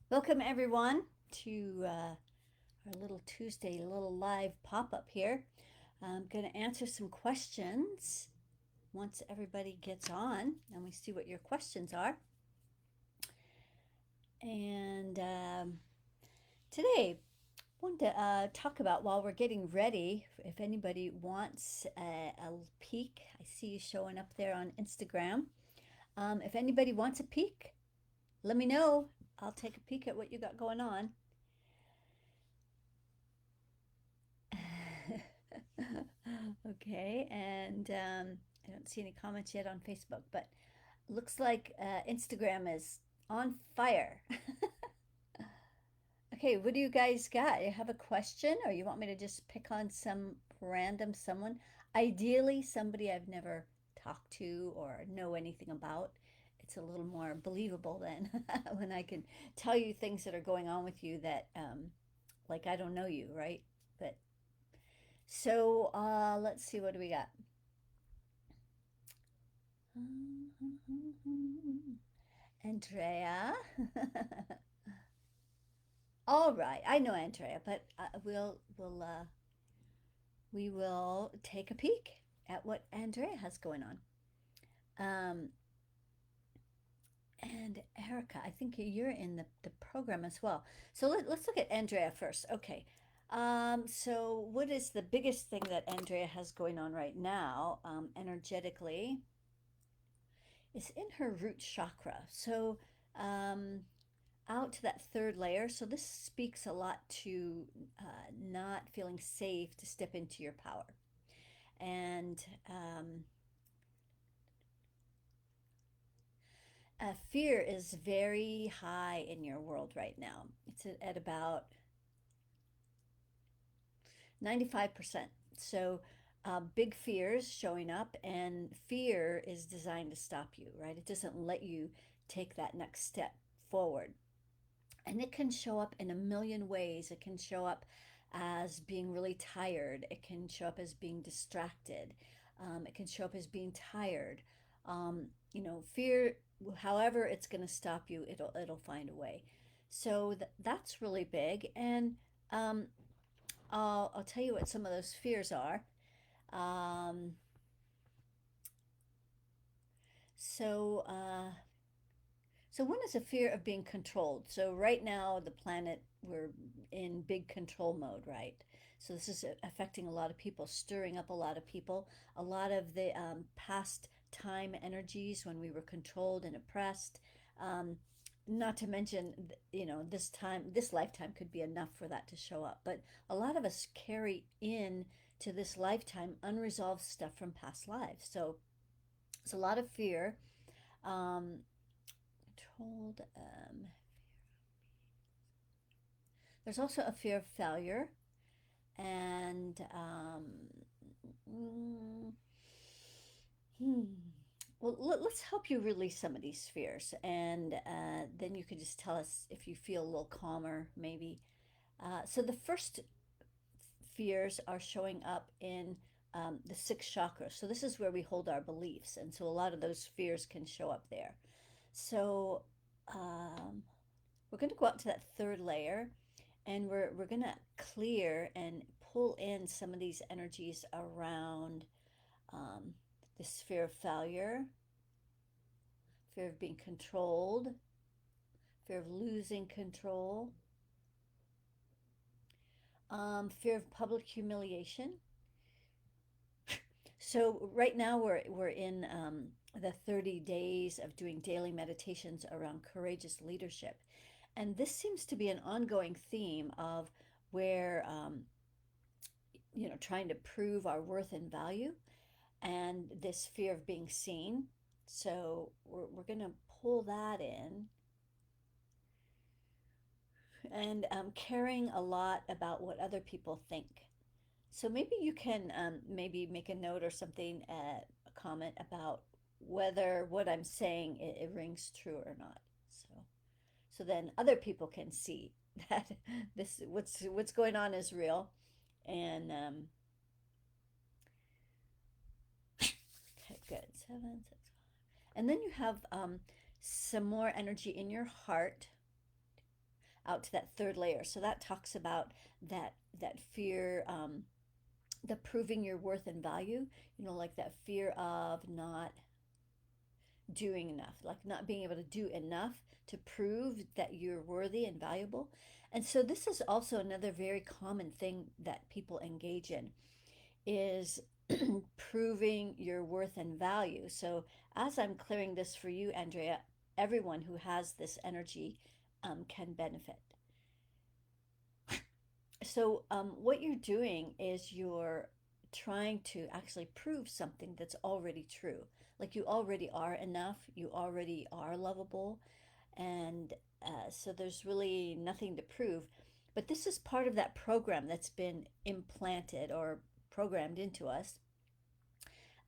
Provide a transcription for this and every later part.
Welcome everyone to our little Tuesday, little live pop-up here. I'm going to answer some questions once everybody gets on and we see what your questions are. And today, I wanted to talk about while we're getting ready, if anybody wants a peek. I see you showing up there on Instagram. If anybody wants a peek, let me know. I'll take a peek at what you got going on. Okay, and I don't see any comments yet on Facebook, but looks like Instagram is on fire. Okay, what do you guys got? You have a question, or you want me to just pick on some random someone? Ideally, somebody I've never talked to or know anything about. It's a little more believable than when I can tell you things that are going on with you that, like I don't know you, right? But so let's see, what do we got? Andrea. All right, I know Andrea, but we will take a peek at what Andrea has going on. Um, and Erica, I think you're in the program as well. So let's look at Andrea first. Okay. So what is the biggest thing that Andrea has going on right now, energetically? Is in her root chakra. So, um, out to that third layer. So this speaks a lot to not feeling safe to step into your power. And fear is very high in your world right now. It's at about 95%. So big fears showing up, and fear is designed to stop you, right? It doesn't let you take that next step forward. And it can show up in a million ways. It can show up as being really tired. It can show up as being distracted. It can show up as being tired. Fear, however it's going to stop you, it'll find a way. So that's really big. And um, I'll tell you what some of those fears are. Um, so uh, So one is a fear of being controlled. So right now, the planet, we're in big control mode, right? So this is affecting a lot of people, stirring up a lot of people. A lot of the past time energies when we were controlled and oppressed. Um, Not to mention, this time, this lifetime could be enough for that to show up. But a lot of us carry in to this lifetime unresolved stuff from past lives. So it's a lot of fear. Um, Told there's also a fear of failure, and mm, hmm. Well, let's help you release some of these fears, and then you can just tell us if you feel a little calmer, maybe. So the first fears are showing up in the sixth chakra. So this is where we hold our beliefs, and so a lot of those fears can show up there. So um, we're going to go out to that third layer, and we're going to clear and pull in some of these energies around um, this fear of failure, fear of being controlled, fear of losing control, fear of public humiliation. So right now we're in the 30 days of doing daily meditations around courageous leadership, and this seems to be an ongoing theme of where trying to prove our worth and value, and this fear of being seen. So we're going to pull that in, and caring a lot about what other people think. So maybe you can maybe make a note or something, a comment about whether what I'm saying it rings true or not. So then other people can see that this what's going on is real, and okay, good. 7, 6, 5. And then you have some more energy in your heart. out to that third layer. So that talks about that fear, the proving your worth and value, like that fear of not doing enough, like not being able to do enough to prove that you're worthy and valuable. And so this is also another very common thing that people engage in is proving your worth and value. So as I'm clearing this for you, Andrea, everyone who has this energy can benefit. So what you're doing is you're trying to actually prove something that's already true. Like you already are enough, you already are lovable, and so there's really nothing to prove. But this is part of that program that's been implanted or programmed into us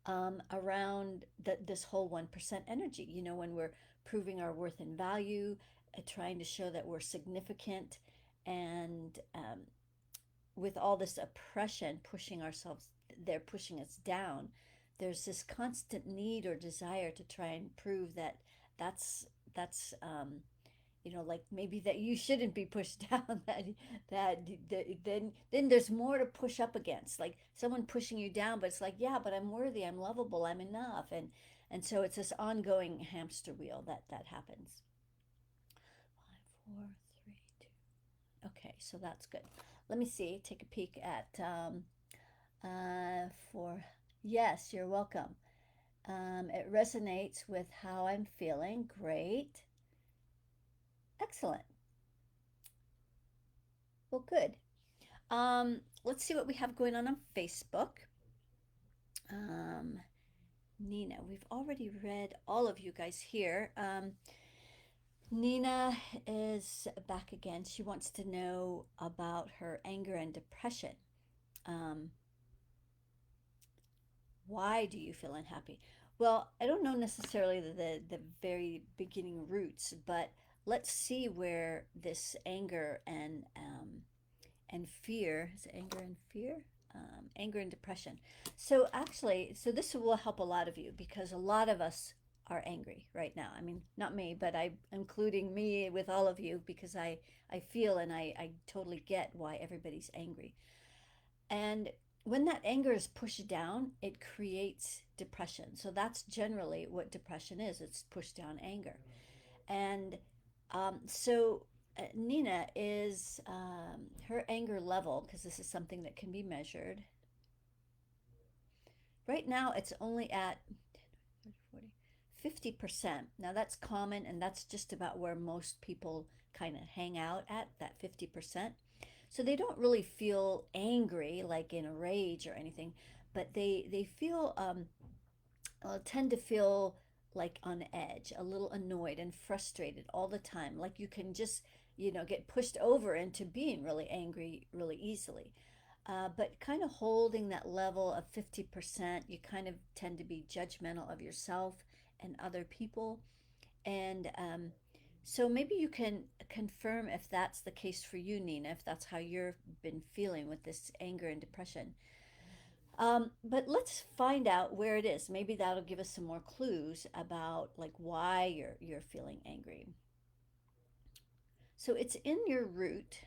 around this whole 1% energy. When we're proving our worth and value, trying to show that we're significant, and with all this oppression pushing ourselves, they're pushing us down. There's this constant need or desire to try and prove that that's like maybe that you shouldn't be pushed down, then there's more to push up against, like someone pushing you down, but it's like, yeah, but I'm worthy, I'm lovable, I'm enough, and so it's this ongoing hamster wheel that happens. 5, 4, 3, 2. Okay, so that's good. Let me see, take a peek at for yes, you're welcome. It resonates with how I'm feeling. Great. Excellent. Well, good. Let's see what we have going on Facebook. Um, Nina, we've already read all of you guys here. Nina is back again. She wants to know about her anger and depression. Um, why do you feel unhappy? Well, I don't know necessarily the very beginning roots, but let's see where this anger and fear, is it anger and fear? Anger and depression. So actually, so this will help a lot of you because a lot of us are angry right now. I mean, not me, but I'm including me with all of you because I feel and I totally get why everybody's angry. And when that anger is pushed down, it creates depression. So that's generally what depression is. It's pushed down anger. And Nina is her anger level, because this is something that can be measured. Right now, it's only at 50%. Now, that's common, and that's just about where most people kind of hang out at, that 50%. So they don't really feel angry, like in a rage or anything, but they feel tend to feel like on edge, a little annoyed and frustrated all the time. Like you can just, get pushed over into being really angry really easily. But kind of holding that level of 50%, you kind of tend to be judgmental of yourself and other people. And so maybe you can confirm if that's the case for you, Nina, if that's how you've been feeling with this anger and depression. But let's find out where it is. Maybe that'll give us some more clues about like why you're feeling angry. So it's in your root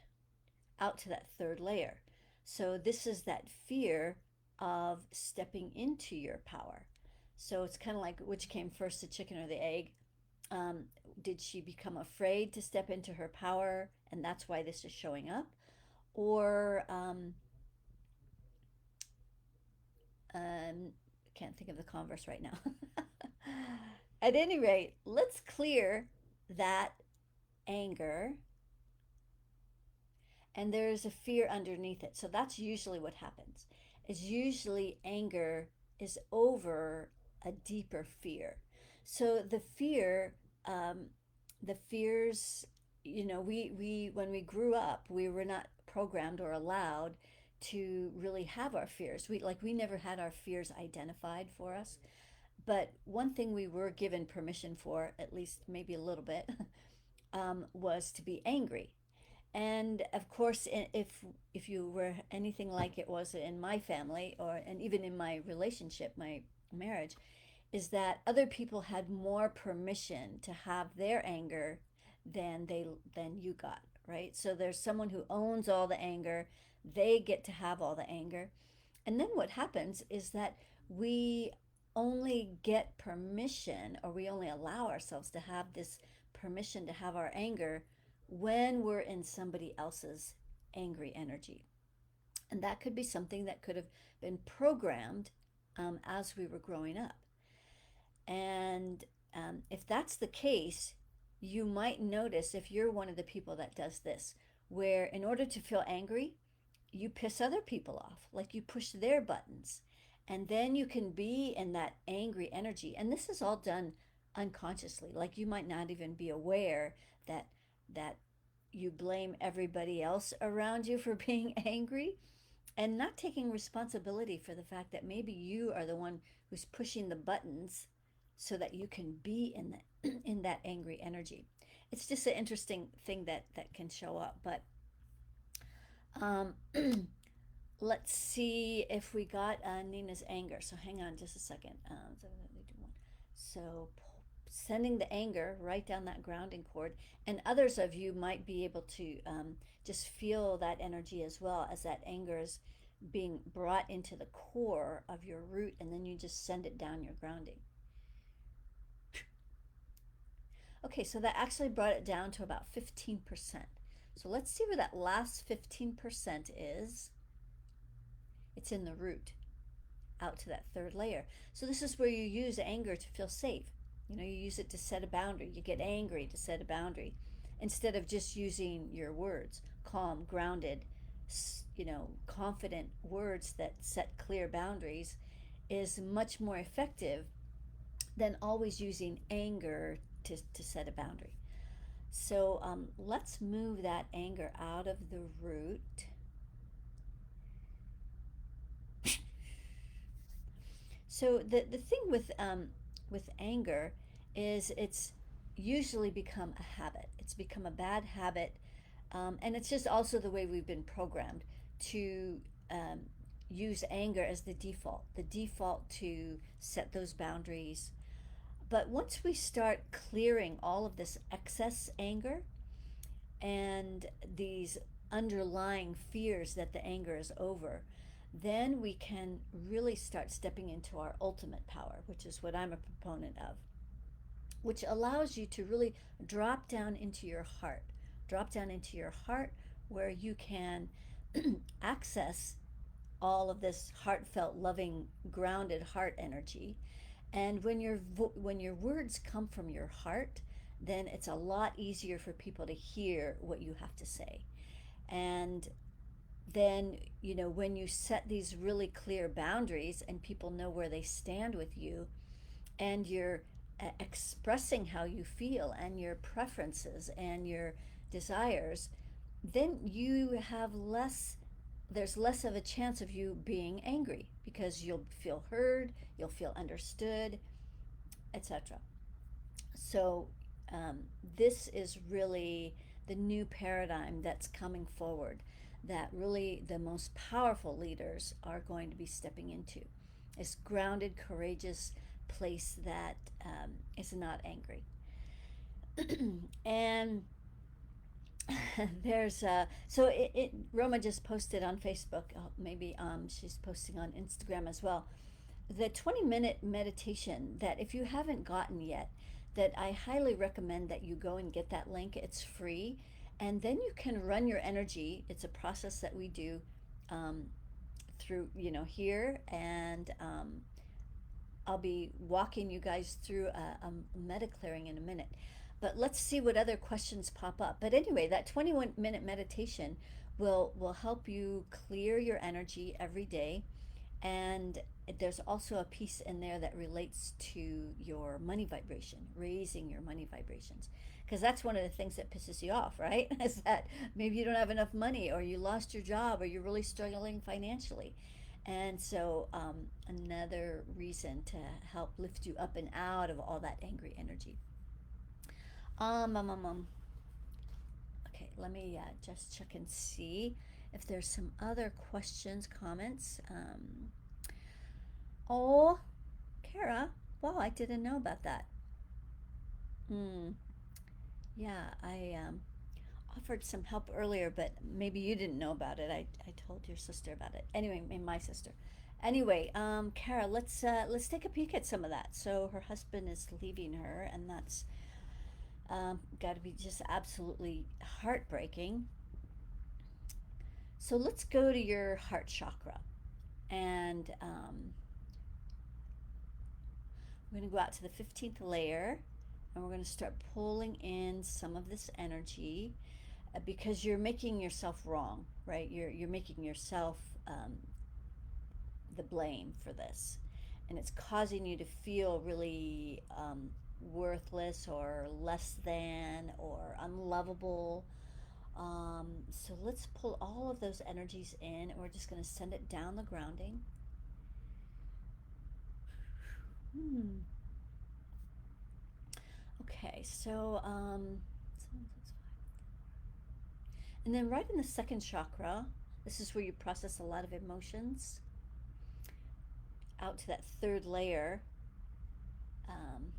out to that third layer. So this is that fear of stepping into your power. So it's kind of like which came first, the chicken or the egg? Um, did she become afraid to step into her power, and that's why this is showing up? Or Um, can't think of the converse right now. At any rate, let's clear that anger, and there's a fear underneath it. So that's usually what happens. Is usually anger is over a deeper fear. So um, the fears, we when we grew up, we were not programmed or allowed to really have our fears. We never had our fears identified for us. But one thing we were given permission for, at least maybe a little bit, was to be angry. And of course, if you were anything like it was in my family, or and even in my relationship, my marriage, is that other people had more permission to have their anger than you got, right? So there's someone who owns all the anger. They get to have all the anger. And then what happens is that we only get permission, or we only allow ourselves to have this permission to have our anger when we're in somebody else's angry energy. And that could be something that could have been programmed as we were growing up. And if that's the case, you might notice if you're one of the people that does this, where in order to feel angry, you piss other people off, like you push their buttons. And then you can be in that angry energy. And this is all done unconsciously. Like you might not even be aware that that you blame everybody else around you for being angry and not taking responsibility for the fact that maybe you are the one who's pushing the buttons so that you can be in that in that angry energy. It's just an interesting thing that can show up. But um, let's see if we got Nina's anger. So hang on just a second. So sending the anger right down that grounding cord, and others of you might be able to just feel that energy as well, as that anger is being brought into the core of your root, and then you just send it down your grounding. Okay, so that actually brought it down to about 15%. So let's see where that last 15% is. It's in the root, out to that third layer. So this is where you use anger to feel safe. You know, you use it to set a boundary. You get angry to set a boundary instead of just using your words, calm, grounded, confident words that set clear boundaries is much more effective than always using anger to set a boundary. So let's move that anger out of the root. So the thing with anger is it's usually become a habit. It's become a bad habit, and it's just also the way we've been programmed to um, use anger as the default to set those boundaries. But once we start clearing all of this excess anger and these underlying fears that the anger is over, then we can really start stepping into our ultimate power, which is what I'm a proponent of, which allows you to really drop down into your heart. Drop down into your heart where you can access all of this heartfelt, loving, grounded heart energy. And when your words come from your heart, then it's a lot easier for people to hear what you have to say. And then, when you set these really clear boundaries and people know where they stand with you, and you're expressing how you feel and your preferences and your desires, then you have less there's less of a chance of you being angry because you'll feel heard, you'll feel understood, etc. So, this is really the new paradigm that's coming forward that really the most powerful leaders are going to be stepping into. This grounded, courageous place that is not angry. And there's so Roma just posted on Facebook. Maybe she's posting on Instagram as well. The 20-minute meditation that if you haven't gotten yet, that I highly recommend that you go and get that link. It's free, and then you can run your energy. It's a process that we do um, through here, and I'll be walking you guys through a meta clearing in a minute. But let's see what other questions pop up. But anyway, that 21-minute meditation will help you clear your energy every day. And there's also a piece in there that relates to your money vibration, raising your money vibrations. Because that's one of the things that pisses you off, right? Is that maybe you don't have enough money, or you lost your job, or you're really struggling financially. And so, another reason to help lift you up and out of all that angry energy. Um, um, um, um. Okay, let me just check and see if there's some other questions, comments. Oh, Kara, wow, I didn't know about that. Hmm. Yeah, I offered some help earlier, but maybe you didn't know about it. I told your sister about it. Anyway, my sister. Anyway, Kara, let's take a peek at some of that. So her husband is leaving her, and that's got to be just absolutely heartbreaking. So let's go to your heart chakra, and we're going to go out to the 15th layer, and we're going to start pulling in some of this energy because you're making yourself wrong, right? You're making yourself um, the blame for this, and it's causing you to feel really worthless or less than or unlovable. So let's pull all of those energies in, and we're just going to send it down the grounding. Hmm. Okay, so and then right in the second chakra, this is where you process a lot of emotions out to that third layer. Um,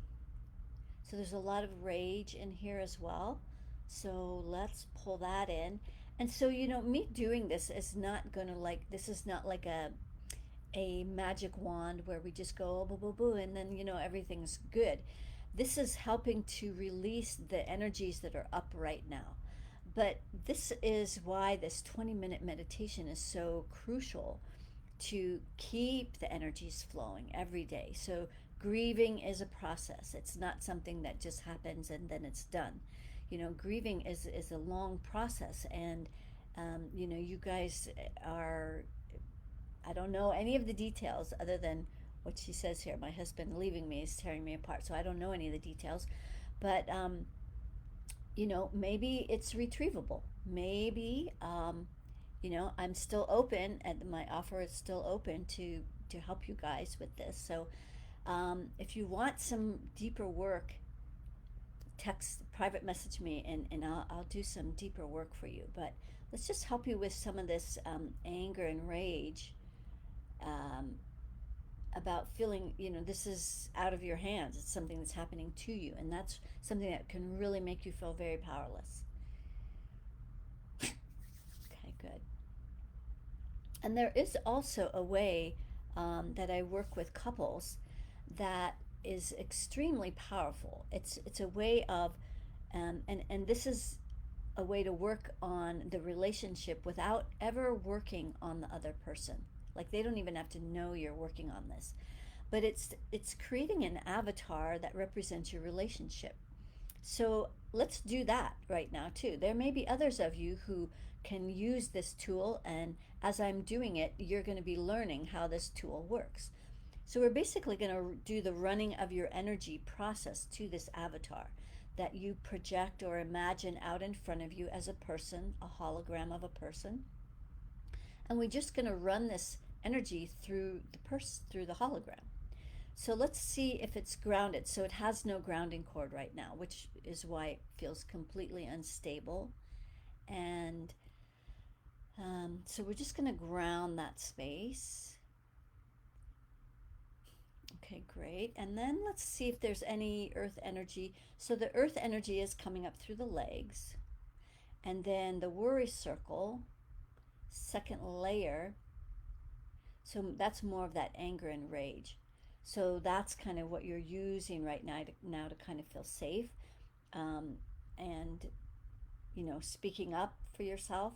so there's a lot of rage in here as well. So let's pull that in. And so, me doing this is not going to this is not like a magic wand where we just go oh, boo boo boo and then everything's good. This is helping to release the energies that are up right now. But this is why this 20-minute meditation is so crucial, to keep the energies flowing every day. So grieving is a process. It's not something that just happens and then it's done. Grieving is a long process, and you guys are, I don't know any of the details other than what she says here. My husband leaving me is tearing me apart, so I don't know any of the details. But maybe it's retrievable. Maybe I'm still open, and my offer is still open to help you guys with this. So if you want some deeper work, text, private message me, and I'll do some deeper work for you. But let's just help you with some of this anger and rage, um, about feeling, this is out of your hands. It's something that's happening to you, and that's something that can really make you feel very powerless. Okay, good. And there is also a way that I work with couples that is extremely powerful. It's a way of, and this is a way to work on the relationship without ever working on the other person. Like they don't even have to know you're working on this, but it's creating an avatar that represents your relationship. So let's do that right now too. There may be others of you who can use this tool, and as I'm doing it, you're going to be learning how this tool works. So we're basically going to do the running of your energy process to this avatar that you project or imagine out in front of you as a person, a hologram of a person. And we're just going to run this energy through through the hologram. So let's see if it's grounded. So it has no grounding cord right now, which is why it feels completely unstable. And so we're just going to ground that space. Okay, great. And then let's see if there's any earth energy. So the earth energy is coming up through the legs. And then the worry circle, second layer. So that's more of that anger and rage. So that's kind of what you're using right now to kind of feel safe, um, and speaking up for yourself.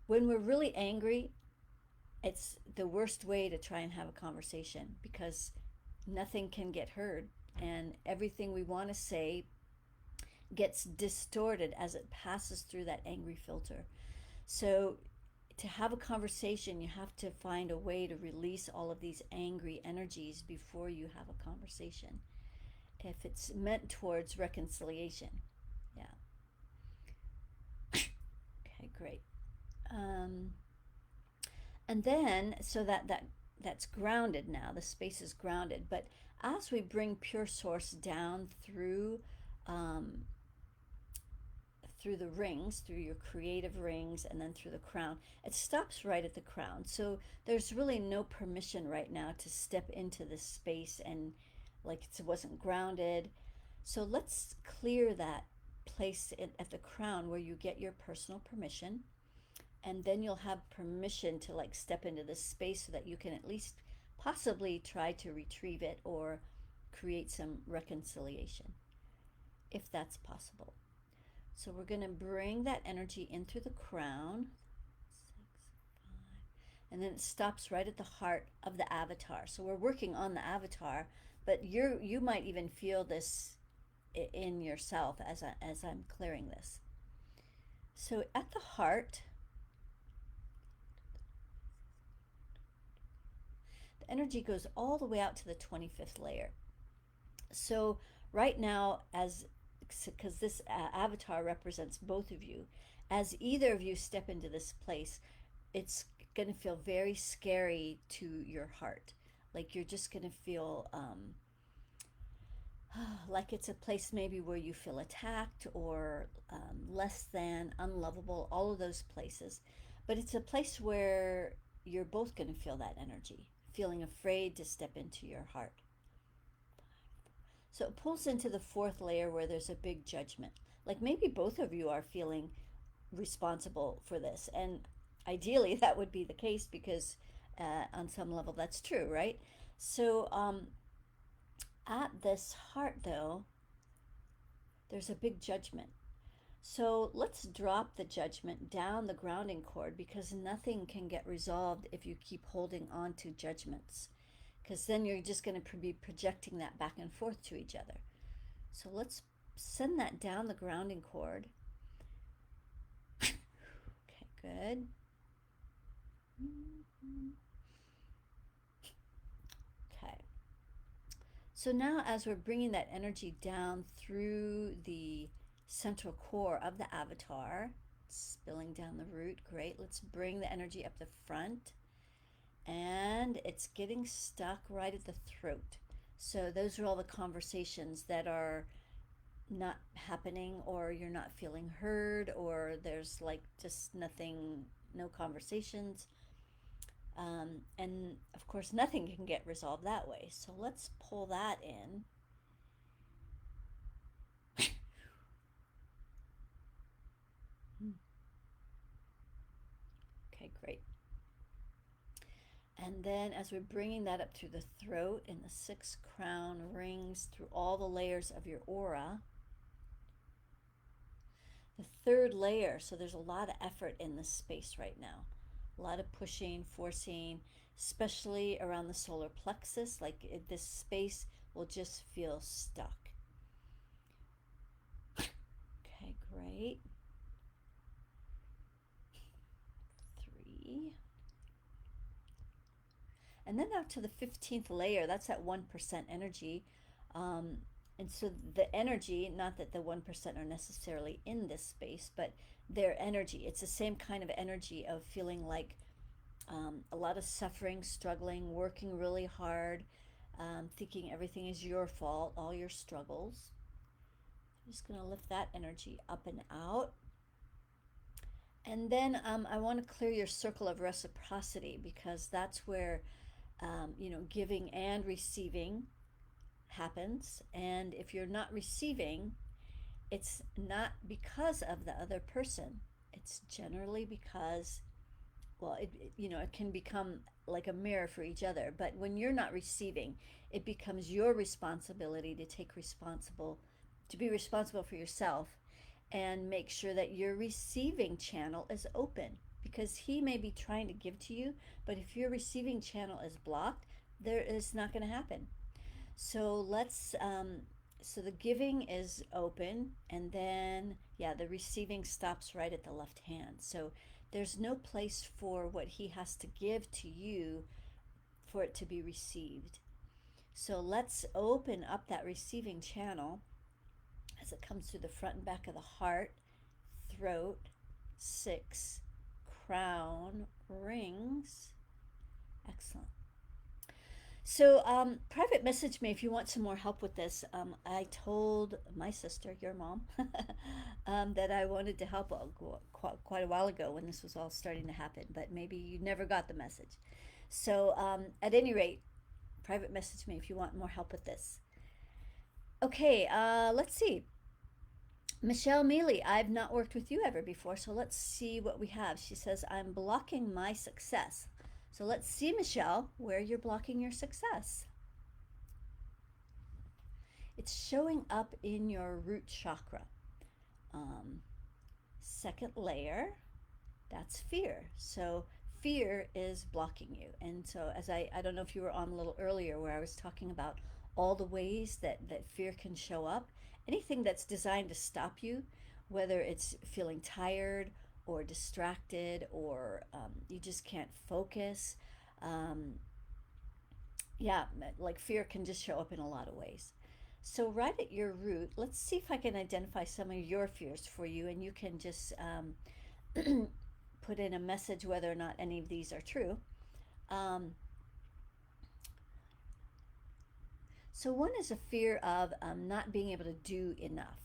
When we're really angry, it's the worst way to try and have a conversation because nothing can get heard, and everything we want to say gets distorted as it passes through that angry filter. So to have a conversation, you have to find a way to release all of these angry energies before you have a conversation, if it's meant towards reconciliation. Yeah. Okay, great. Um, and then, so that's grounded now. The space is grounded. But as we bring pure source down um, through the rings, through your creative rings, and then through the crown, it stops right at the crown. So there's really no permission right now to step into this space and like it wasn't grounded. So let's clear that place at the crown where you get your personal permission, and then you'll have permission to like step into this space so that you can at least possibly try to retrieve it or create some reconciliation if that's possible. So we're going to bring that energy in through the crown. 6, 5, and then it stops right at the heart of the avatar. So we're working on the avatar, but you might even feel this in yourself as I'm clearing this. So at the heart, the energy goes all the way out to the 25th layer. So right now, as because this avatar represents both of you, as either of you step into this place, it's going to feel very scary to your heart. Like you're just going to feel like it's a place maybe where you feel attacked or less than, unlovable, all of those places. But it's a place where you're both going to feel that energy, feeling afraid to step into your heart. So it pulls into the fourth layer where there's a big judgment. Like maybe both of you are feeling responsible for this. And ideally, that would be the case because on some level that's true, right? So at this heart, though, there's a big judgment. So let's drop the judgment down the grounding cord because nothing can get resolved if you keep holding on to judgments. Because then you're just going to be projecting that back and forth to each other. So let's send that down the grounding cord. Okay, good. Okay. So now, as we're bringing that energy down through the central core of the avatar, spilling down the root, great. Let's bring the energy up the front, and it's getting stuck right at the throat. So those are all the conversations that are not happening, or you're not feeling heard, or there's like just nothing, no conversations. And of course, nothing can get resolved that way. So let's pull that in. Okay, great. And then as we're bringing that up through the throat and the sixth crown rings through all the layers of your aura, the third layer, so there's a lot of effort in this space right now. A lot of pushing, forcing, especially around the solar plexus. Like this space will just feel stuck. Okay, great. 3. And then out to the 15th layer, that's that 1% energy. And so the energy, not that the 1% are necessarily in this space, but their energy, it's the same kind of energy of feeling like a lot of suffering, struggling, working really hard, thinking everything is your fault, all your struggles. I'm just going to lift that energy up and out. And then I want to clear your circle of reciprocity because that's where, giving and receiving happens. And if you're not receiving, it's not because of the other person. It's generally because, well, it can become like a mirror for each other. But when you're not receiving, it becomes your responsibility to be responsible for yourself and make sure that your receiving channel is open because he may be trying to give to you, but if your receiving channel is blocked, there is not going to happen. So so the giving is open, and then, yeah, the receiving stops right at the left hand. So there's no place for what he has to give to you for it to be received. So let's open up that receiving channel as it comes through the front and back of the heart, throat, 6, crown, rings. Excellent. So, private message me if you want some more help with this. I told my sister, your mom, that I wanted to help quite a while ago when this was all starting to happen, but maybe you never got the message. So, at any rate, private message me if you want more help with this. Okay, let's see. Michelle Mealy, I've not worked with you ever before, so let's see what we have. She says, I'm blocking my success. So let's see, Michelle, where you're blocking your success. It's showing up in your root chakra. Um, Second layer, that's fear. So fear is blocking you. And so as I don't know if you were on a little earlier where I was talking about all the ways that fear can show up. Anything that's designed to stop you, whether it's feeling tired or distracted or you just can't focus. Um, yeah, like fear can just show up in a lot of ways. So, right at your root, let's see if I can identify some of your fears for you, and you can just put in a message whether or not any of these are true. Um, so, one is a fear of not being able to do enough.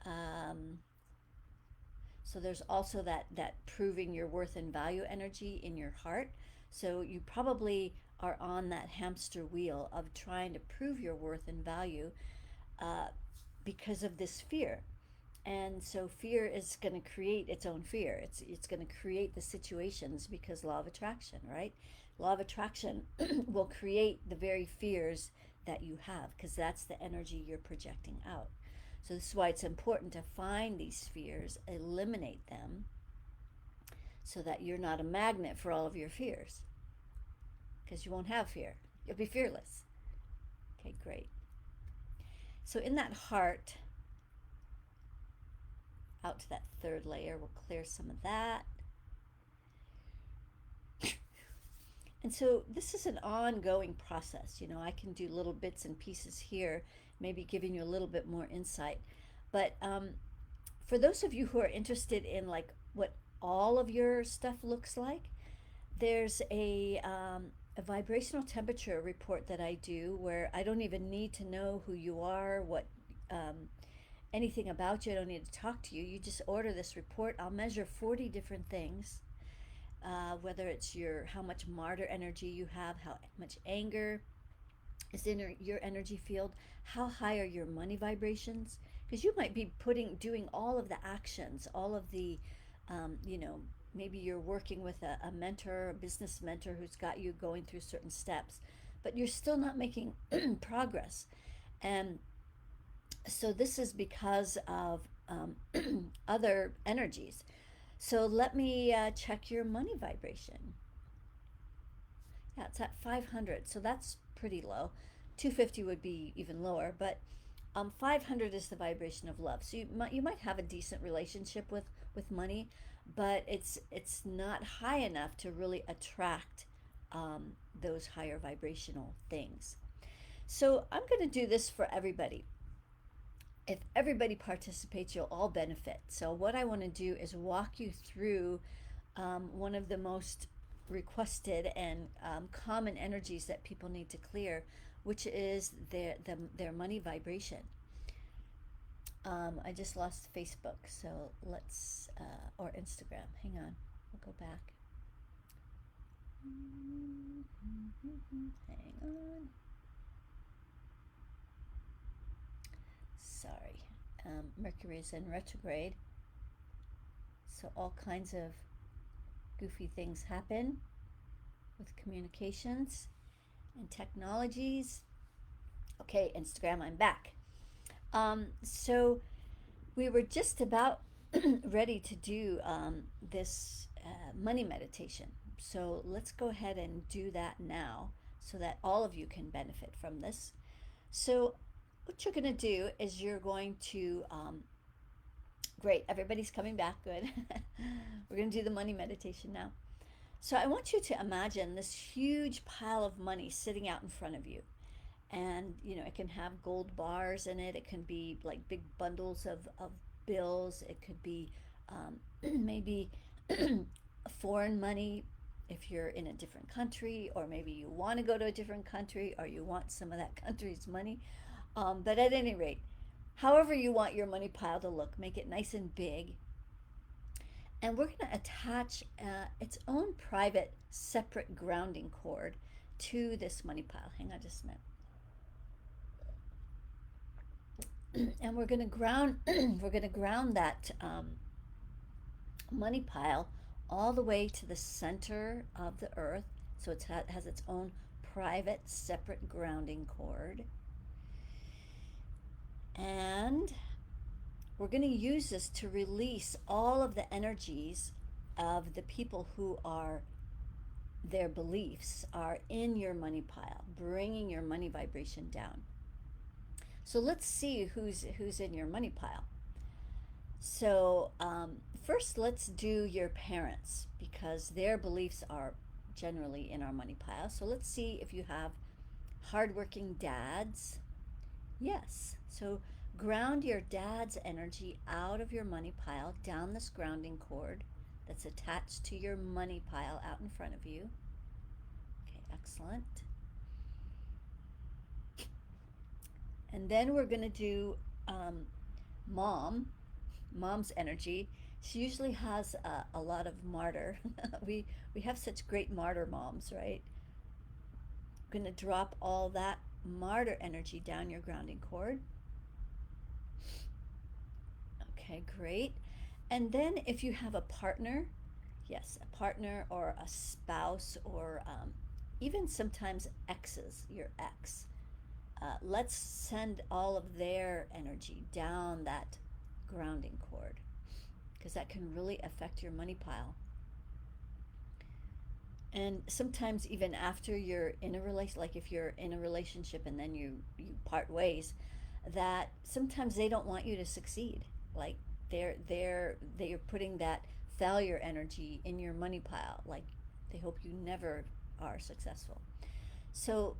Um, so, there's also that proving your worth and value energy in your heart. So, you probably are on that hamster wheel of trying to prove your worth and value uh, because of this fear. And so fear is going to create its own fear. It's going to create the situations because law of attraction, right? Law of attraction will create the very fears that you have because that's the energy you're projecting out. So this is why it's important to find these fears, eliminate them so that you're not a magnet for all of your fears because you won't have fear. You'll be fearless. Okay, great. So in that heart, out to that third layer, we'll clear some of that. And so this is an ongoing process. You know, I can do little bits and pieces here, maybe giving you a little bit more insight. But for those of you who are interested in like what all of your stuff looks like, there's a vibrational temperature report that I do where I don't even need to know who you are, what anything about you. I don't need to talk to you. You just order this report. I'll measure 40 different things, whether it's your how much martyr energy you have, how much anger is in your energy field, how high are your money vibrations, because you might be doing all of the actions, all of the, you know, maybe you're working with a mentor, a business mentor who's got you going through certain steps, but you're still not making progress. And so this is because of other energies. So let me check your money vibration. Yeah, it's at 500, so that's pretty low. 250 would be even lower, but 500 is the vibration of love. So you might have a decent relationship with money, but it's not high enough to really attract those higher vibrational things. So I'm going to do this for everybody. If everybody participates, you'll all benefit. So what I want to do is walk you through one of the most requested and common energies that people need to clear, which is their money vibration. I just lost Facebook, so let's, or Instagram. Hang on, we'll go back. Hang on. Sorry. Mercury is in retrograde, so all kinds of goofy things happen with communications and technologies. Okay, Instagram, I'm back. So we were just about ready to do this money meditation. So let's go ahead and do that now so that all of you can benefit from this. So, what you're going to do is you're going to, great, everybody's coming back, good. We're going to do the money meditation now. So, I want you to imagine this huge pile of money sitting out in front of you. And, you know, it can have gold bars in it, it can be like big bundles of bills, it could be maybe foreign money if you're in a different country, or maybe you want to go to a different country, or you want some of that country's money. But at any rate, however you want your money pile to look, make it nice and big. And we're going to attach its own private, separate grounding cord to this money pile. Hang on just a minute. And we're going to ground we're going to ground that money pile all the way to the center of the earth, so it has its own private separate grounding cord. And we're going to use this to release all of the energies of the people who are, their beliefs are in your money pile, bringing your money vibration down. So let's see who's in your money pile. So first, let's do your parents, because their beliefs are generally in our money pile. So let's see if you have hardworking dads. Yes. So ground your dad's energy out of your money pile, down this grounding cord that's attached to your money pile out in front of you. Okay, excellent. And then we're going to do um, mom, mom's energy. She usually has a lot of martyr. We have such great martyr moms, right? We're going to drop all that martyr energy down your grounding cord. Okay, great. And then if you have a partner, yes, a partner or a spouse, or even sometimes exes, your ex, let's send all of their energy down that grounding cord, because that can really affect your money pile. And sometimes even after you're in a relation, like if you're in a relationship and then you part ways, that sometimes they don't want you to succeed. Like they're putting that failure energy in your money pile, like they hope you never are successful. So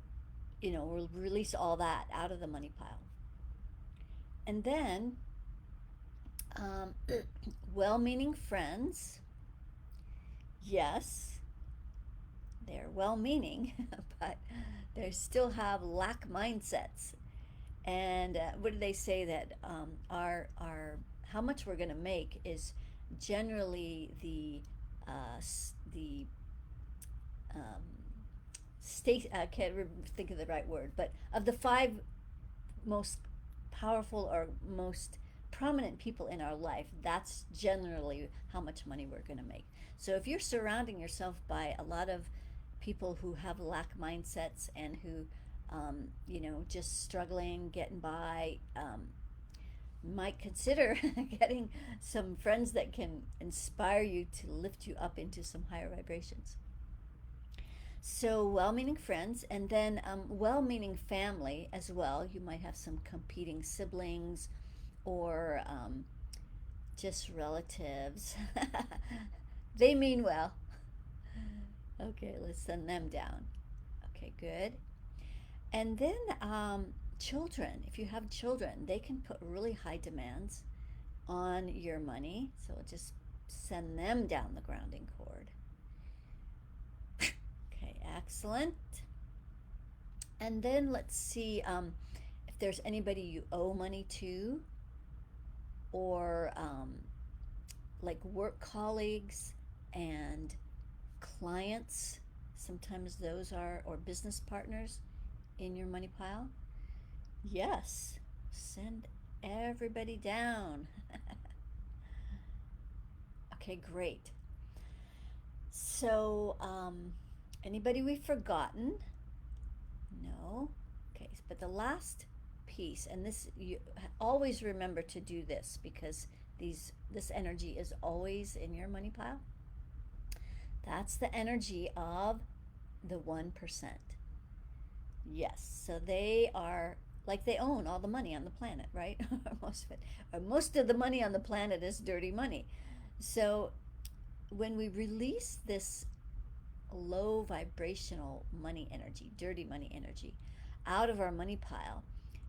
we'll release all that out of the money pile. And then well-meaning friends, yes, they're well-meaning, but they still have lack mindsets. And what do they say, that our how much we're going to make is generally the um, state, I can't think of the right word, but of the five most powerful or most prominent people in our life, that's generally how much money we're going to make. So if you're surrounding yourself by a lot of people who have lack mindsets and who, just struggling, getting by, might consider getting some friends that can inspire you to lift you up into some higher vibrations. So, well meaning friends, and then well meaning family as well. You might have some competing siblings, or just relatives. They mean well. Okay, let's send them down. Okay, good. And then children, if you have children, they can put really high demands on your money. So just send them down the grounding cord. Okay, excellent. And then let's see if there's anybody you owe money to, or like work colleagues and clients. Sometimes those are, or business partners in your money pile. Yes, send everybody down. Okay, great. So, anybody we've forgotten? No. Okay, but the last piece, and this, you always remember to do this, because this energy is always in your money pile. That's the energy of the 1%. Yes, so they are like, they own all the money on the planet, right? Most of it. Most of the money on the planet is dirty money. So when we release this low vibrational money energy, dirty money energy, out of our money pile,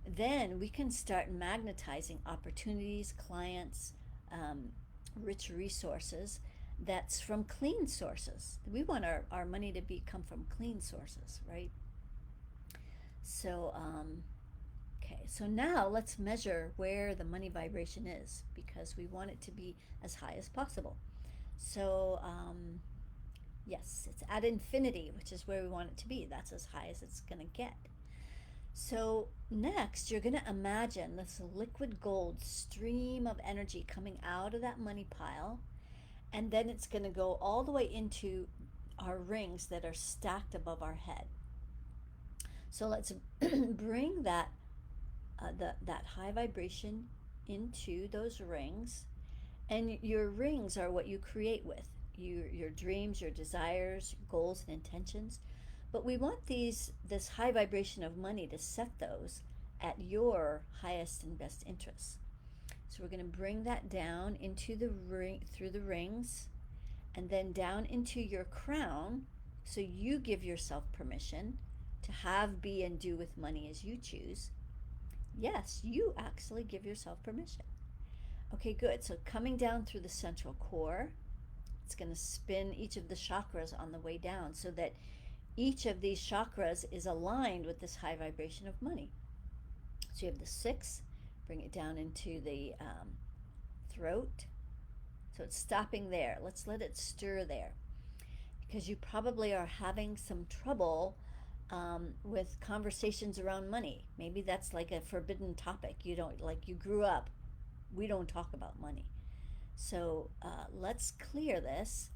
then we can start magnetizing opportunities, clients, um, rich resources that's from clean sources. We want our money to come from clean sources, right? So, okay, so now let's measure where the money vibration is, because we want it to be as high as possible. So, yes, it's at infinity, which is where we want it to be. That's as high as it's going to get. So next, you're going to imagine this liquid gold stream of energy coming out of that money pile, and then it's going to go all the way into our rings that are stacked above our head. So let's bring that high vibration into those rings, and your rings are what you create with your dreams, your desires, goals, and intentions. But we want this high vibration of money to set those at your highest and best interests. So we're going to bring that down into the ring, through the rings, and then down into your crown. So you give yourself permission to have, be, and do with money as you choose. Yes, you actually give yourself permission. Okay, good. So coming down through the central core, it's going to spin each of the chakras on the way down so that each of these chakras is aligned with this high vibration of money. So you have the six, bring it down into the throat. So it's stopping there. Let's let it stir there because you probably are having some trouble with conversations around money. Maybe that's like a forbidden topic. You don't, like, you grew up, we don't talk about money. So let's clear this.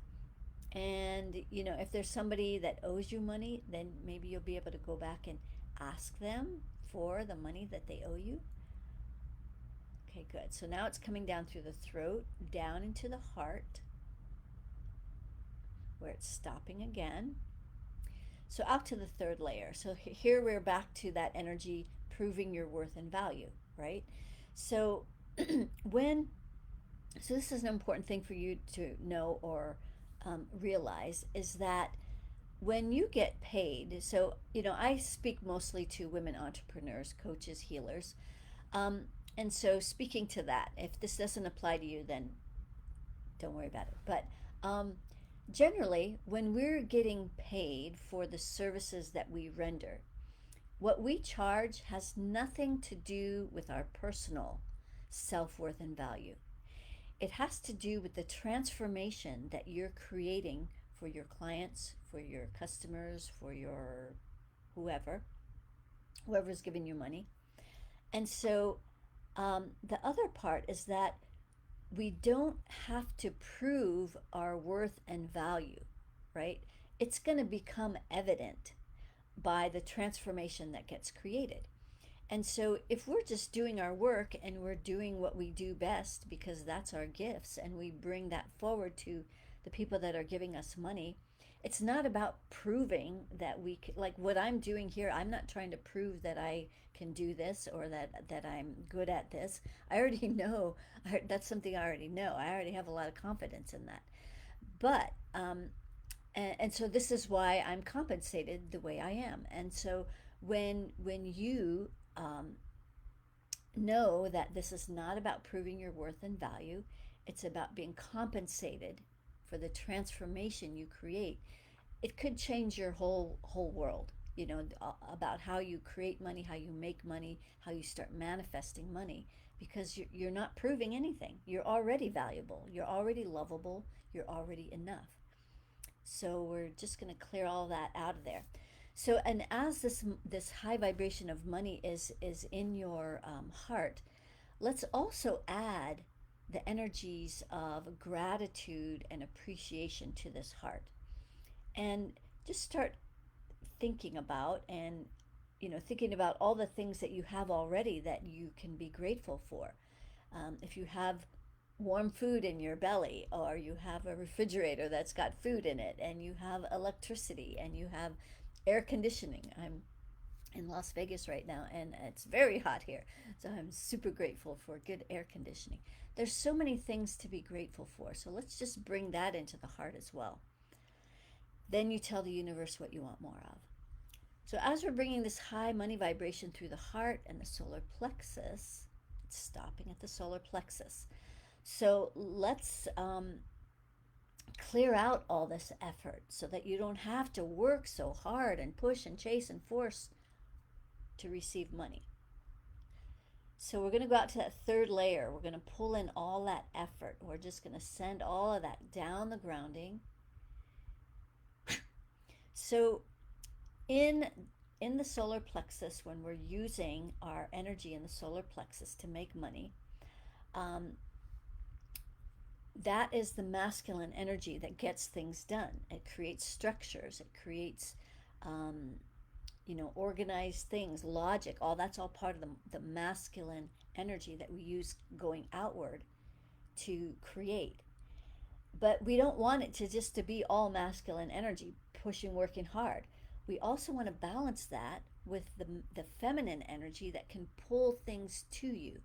And, if there's somebody that owes you money, then maybe you'll be able to go back and ask them for the money that they owe you. Okay, good. So now it's coming down through the throat, down into the heart, where it's stopping again. So out to the third layer. So here we're back to that energy proving your worth and value, right? So when so this is an important thing for you to know or realize is that when you get paid, so I speak mostly to women entrepreneurs, coaches, healers, um, and so speaking to that, if this doesn't apply to you, then don't worry about it. But generally, when we're getting paid for the services that we render, what we charge has nothing to do with our personal self worth and value. It has to do with the transformation that you're creating for your clients, for your customers, for your whoever's giving you money. And so the other part is that we don't have to prove our worth and value, right? It's going to become evident by the transformation that gets created. And so, if we're just doing our work and we're doing what we do best because that's our gifts and we bring that forward to the people that are giving us money, it's not about proving that like what I'm doing here. I'm not trying to prove that I can do this or that I'm good at this. I already know. That's something I already know. I already have a lot of confidence in that. But and so this is why I'm compensated the way I am. And so when you know that this is not about proving your worth and value, it's about being compensated for the transformation you create. It could change your whole world, about how you create money, how you make money, how you start manifesting money, because you're not proving anything. You're already valuable, you're already lovable, you're already enough. So we're just going to clear all that out of there. So, and as this high vibration of money is in your heart, let's also add the energies of gratitude and appreciation to this heart, and just start thinking about and thinking about all the things that you have already that you can be grateful for. If you have warm food in your belly, or you have a refrigerator that's got food in it, and you have electricity, and you have air conditioning. I'm in Las Vegas right now, and it's very hot here, so I'm super grateful for good air conditioning. There's so many things to be grateful for, so let's just bring that into the heart as well. Then you tell the universe what you want more of. So as we're bringing this high money vibration through the heart and the solar plexus, it's stopping at the solar plexus. So let's clear out all this effort so that you don't have to work so hard and push and chase and force to receive money. So we're going to go out to that third layer. We're going to pull in all that effort. We're just going to send all of that down the grounding. So in in the solar plexus, when we're using our energy in the solar plexus to make money, um, that is the masculine energy that gets things done. It creates structures, it creates, um, organized things, logic, all that's all part of the masculine energy that we use going outward to create. But we don't want it to just to be all masculine energy, pushing, working hard. We also want to balance that with the feminine energy that can pull things to you,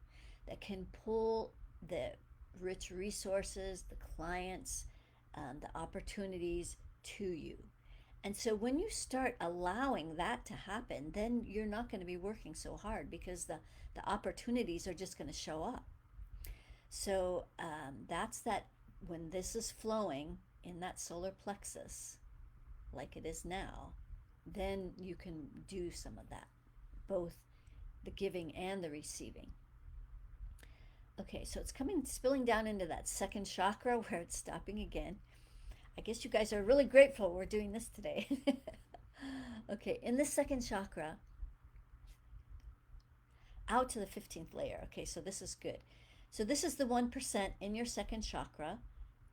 that can pull the rich resources, the clients, the opportunities to you. And so when you start allowing that to happen, then you're not going to be working so hard because the opportunities are just going to show up. So that's that when this is flowing in that solar plexus, like it is now, then you can do some of that, both the giving and the receiving. Okay, so it's coming, spilling down into that second chakra where it's stopping again. I guess you guys are really grateful we're doing this today. Okay, in the second chakra, out to the 15th layer. Okay, so this is good. So this is the 1% in your second chakra.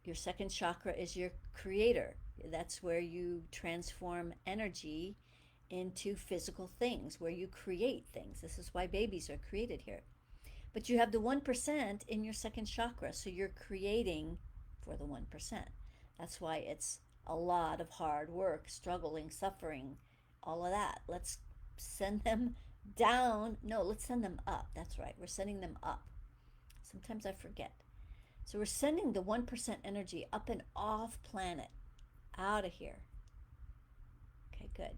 Your second chakra is your creator. That's where you transform energy into physical things, where you create things. This is why babies are created here. But you have the 1% in your second chakra, so you're creating for the 1%. That's why it's a lot of hard work, struggling, suffering, all of that. Let's send them down. No, let's send them up. That's right. We're sending them up. Sometimes I forget. So we're sending the 1% energy up and off planet, out of here. Okay, good.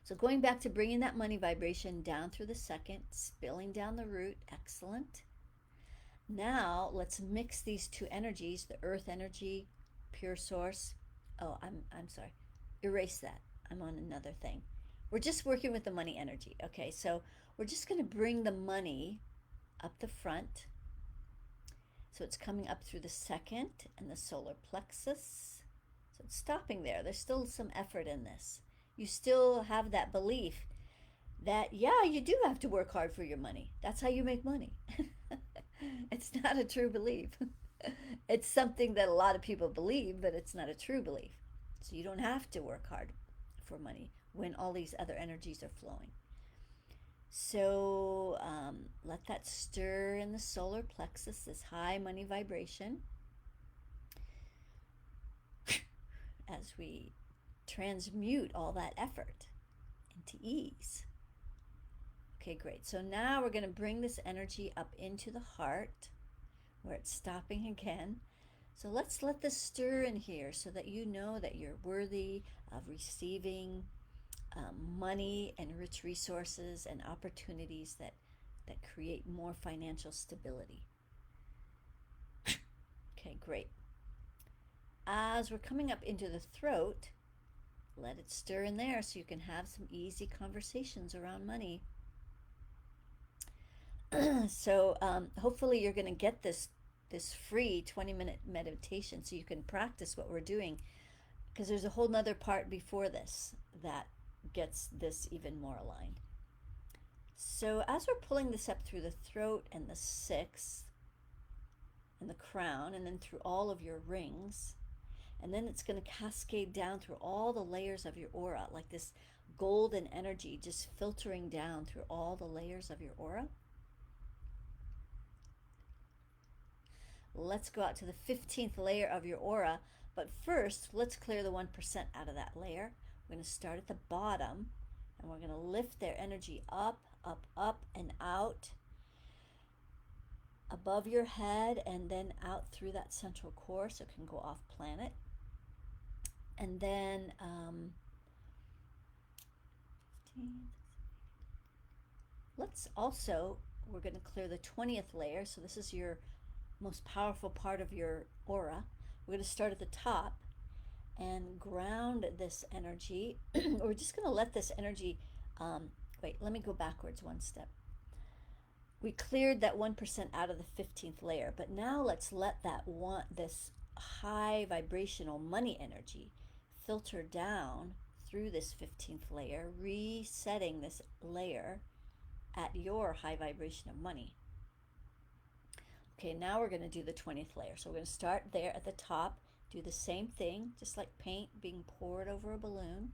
So going back to bringing that money vibration down through the second, spilling down the root. Excellent. Now let's mix these two energies, the earth energy, pure source. Oh, I'm sorry. Erase that. I'm on another thing. We're just working with the money energy. Okay, so we're just going to bring the money up the front. So it's coming up through the second and the solar plexus. So it's stopping there. There's still some effort in this. You still have that belief that, yeah, you do have to work hard for your money. That's how you make money. It's not a true belief. It's something that a lot of people believe, but it's not a true belief. So you don't have to work hard for money when all these other energies are flowing. So let that stir in the solar plexus, this high money vibration, as we transmute all that effort into ease. Okay, great. So now we're going to bring this energy up into the heart where it's stopping again. So let's let this stir in here so that you know that you're worthy of receiving money and rich resources and opportunities that create more financial stability. Okay, great. As we're coming up into the throat, let it stir in there so you can have some easy conversations around money. So hopefully you're going to get this free 20-minute meditation so you can practice what we're doing, because there's a whole nother part before this that gets this even more aligned. So as we're pulling this up through the throat and the sixth and the crown, and then through all of your rings, and then it's going to cascade down through all the layers of your aura, like this golden energy just filtering down through all the layers of your aura. Let's go out to the 15th layer of your aura, but first let's clear the 1% out of that layer. We're going to start at the bottom, and we're going to lift their energy up, up, up, and out above your head, and then out through that central core so it can go off planet. And then we're going to clear the 20th layer. So this is your most powerful part of your aura. We're going to start at the top and ground this energy. We're just going to let this energy, wait, let me go backwards one step. We cleared that 1% out of the 15th layer, but now let's let this high vibrational money energy filter down through this 15th layer, resetting this layer at your high vibration of money. Okay, now we're going to do the 20th layer. So we're going to start there at the top, do the same thing, just like paint being poured over a balloon.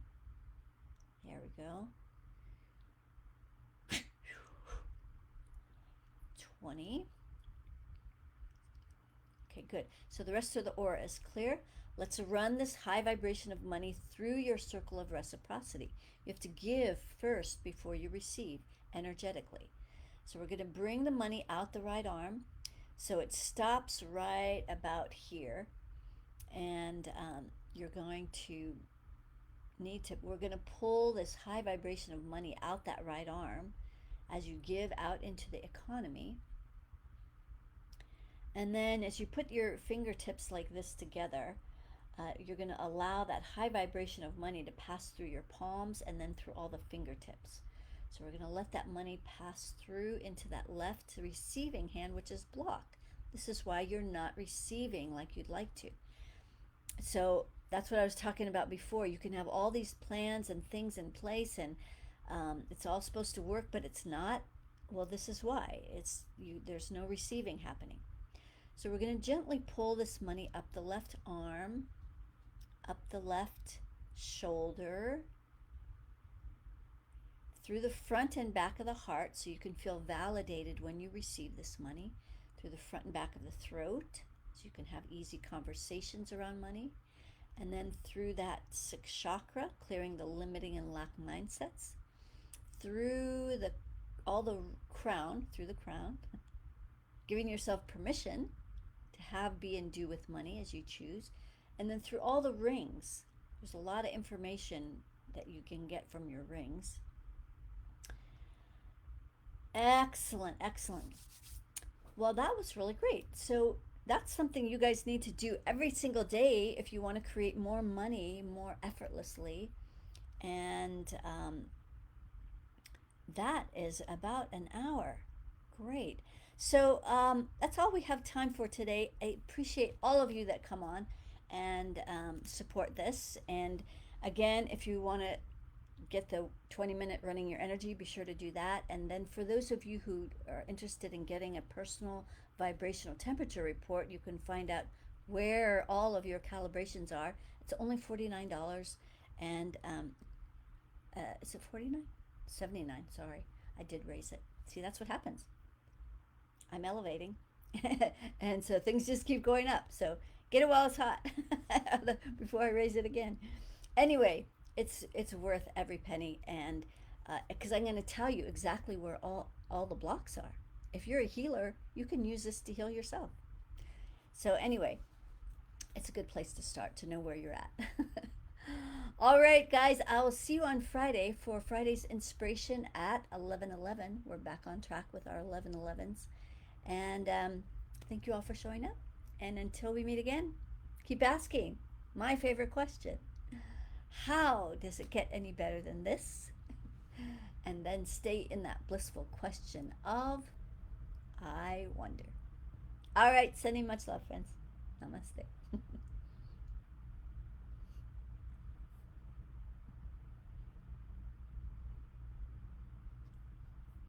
There we go. 20. Okay, good. So the rest of the aura is clear. Let's run this high vibration of money through your circle of reciprocity. You have to give first before you receive energetically. So we're going to bring the money out the right arm. So it stops right about here. And you're going to we're going to pull this high vibration of money out that right arm as you give out into the economy. And then as you put your fingertips like this together, you're going to allow that high vibration of money to pass through your palms and then through all the fingertips. So we're going to let that money pass through into that left receiving hand, which is blocked. This is why you're not receiving like you'd like to. So that's what I was talking about before. You can have all these plans and things in place, and it's all supposed to work, but it's not. Well, this is why. There's no receiving happening. So we're going to gently pull this money up the left arm, up the left shoulder, through the front and back of the heart, so you can feel validated when you receive this money, through the front and back of the throat, so you can have easy conversations around money, and then through that sixth chakra, clearing the limiting and lack mindsets, through the crown, giving yourself permission to have, be, and do with money as you choose, and then through all the rings. There's a lot of information that you can get from your rings. Excellent, excellent. Well, that was really great. So that's something you guys need to do every single day if you want to create more money more effortlessly. And that is about an hour. Great. So that's all we have time for today. I appreciate all of you that come on and support this. And again, if you want to get the 20-minute running your energy, be sure to do that. And then for those of you who are interested in getting a personal vibrational temperature report, you can find out where all of your calibrations are. It's only $49. And is it 49? 79, sorry. I did raise it. See, that's what happens. I'm elevating. And so things just keep going up. So get it while it's hot before I raise it again. Anyway, it's worth every penny, and because I'm going to tell you exactly where all the blocks are. If you're a healer, you can use this to heal yourself. So anyway, it's a good place to start to know where you're at. All right, guys, I will see you on Friday for Friday's inspiration at 11:11. We're back on track with our 11:11s. And thank you all for showing up. And until we meet again, keep asking my favorite question. How does it get any better than this? And then stay in that blissful question of, I wonder. All right, sending much love, friends. Namaste.